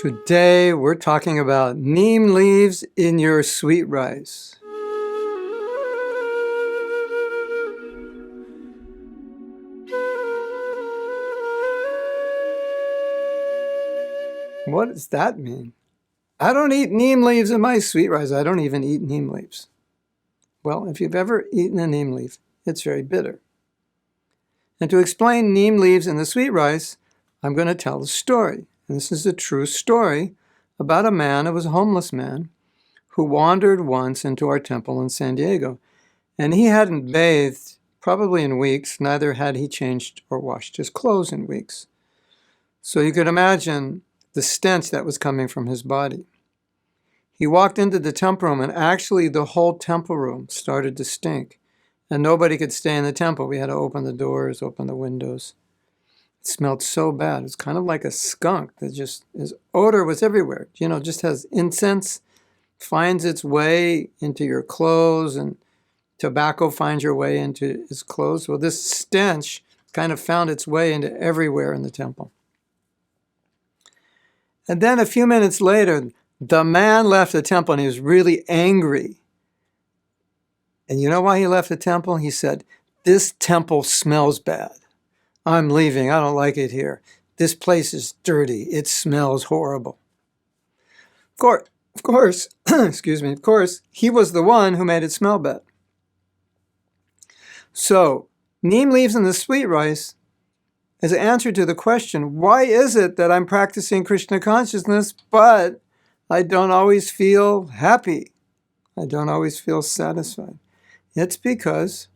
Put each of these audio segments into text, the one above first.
Today we're talking about neem leaves in your sweet rice. What does that mean? I don't eat neem leaves in my sweet rice. I don't even eat neem leaves. Well, if you've ever eaten a neem leaf, it's very bitter. And to explain neem leaves in the sweet rice, I'm going to tell a story. And this is a true story about a man, it was a homeless man, who wandered once into our temple in San Diego. And he hadn't bathed probably in weeks, neither had he changed or washed his clothes in weeks. So you could imagine the stench that was coming from his body. He walked into the temple room, and actually the whole temple room started to stink. And nobody could stay in the temple. We had to open the doors, open the windows. It smelled so bad. It's kind of like a skunk that just, his odor was everywhere. You know, just has incense, finds its way into your clothes, and tobacco finds your way into his clothes. Well, this stench kind of found its way into everywhere in the temple. And then a few minutes later, the man left the temple and he was really angry. And you know why he left the temple? He said, "This temple smells bad. I'm leaving. I don't like it here. This place is dirty. It smells horrible." Of course, excuse me, of course, he was the one who made it smell bad. So, neem leaves in the sweet rice is an answer to the question, why is it that I'm practicing Krishna consciousness, but I don't always feel happy? I don't always feel satisfied. It's because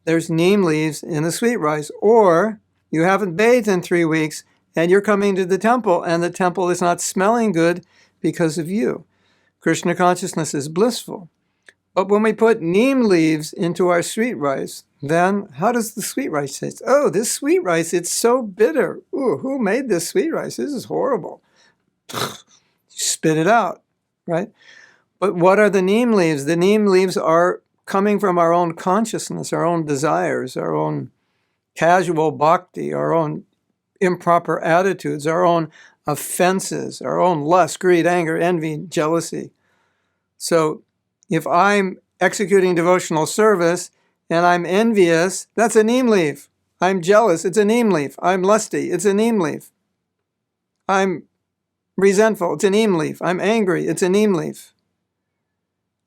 there's neem leaves in the sweet rice, or you haven't bathed in 3 weeks and you're coming to the temple and the temple is not smelling good because of you. Krishna consciousness is blissful. But when we put neem leaves into our sweet rice, then how does the sweet rice taste? Oh, this sweet rice, it's so bitter. Ooh, who made this sweet rice? This is horrible. Spit it out, right? But what are the neem leaves? The neem leaves are coming from our own consciousness, our own desires, our own casual bhakti, our own improper attitudes, our own offenses, our own lust, greed, anger, envy, jealousy. So if I'm executing devotional service and I'm envious, that's a neem leaf. I'm jealous, it's a neem leaf. I'm lusty, it's a neem leaf. I'm resentful, it's a neem leaf. I'm angry, it's a neem leaf.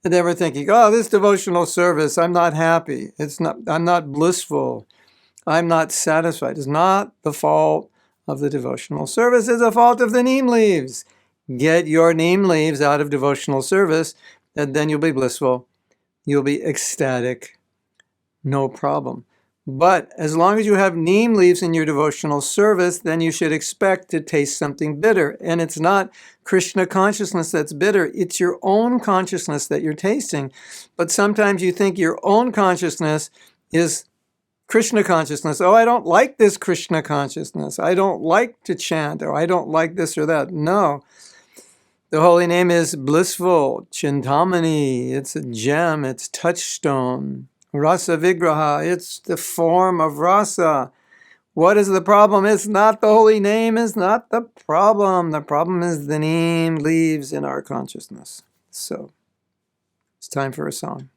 And then we're thinking, oh, this devotional service, I'm not happy. I'm not blissful. I'm not satisfied. It's not the fault of the devotional service. It's the fault of the neem leaves. Get your neem leaves out of devotional service, and then you'll be blissful. You'll be ecstatic. No problem. But as long as you have neem leaves in your devotional service, then you should expect to taste something bitter. And it's not Krishna consciousness that's bitter. It's your own consciousness that you're tasting. But sometimes you think your own consciousness is Krishna consciousness. Oh, I don't like this Krishna consciousness. I don't like to chant, or I don't like this or that. No. The holy name is blissful, Chintamani. It's a gem. It's touchstone. Rasa Vigraha, it's the form of rasa. What is the problem? It's not the holy name, it's not the problem. The problem is the neem leaves in our consciousness. So, it's time for a song.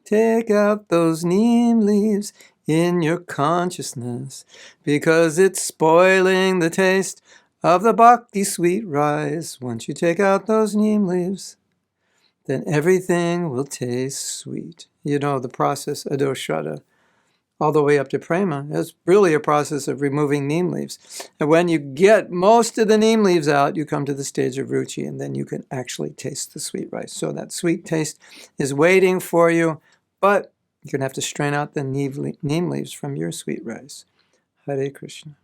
Take out those neem leaves in your consciousness, because it's spoiling the taste of the bhakti sweet rice. Once you take out those neem leaves, then everything will taste sweet. You know, the process, adoshrada, all the way up to prema, is really a process of removing neem leaves. And when you get most of the neem leaves out, you come to the stage of ruchi, and then you can actually taste the sweet rice. So that sweet taste is waiting for you, but you're going to have to strain out the neem leaves from your sweet rice. Hare Krishna.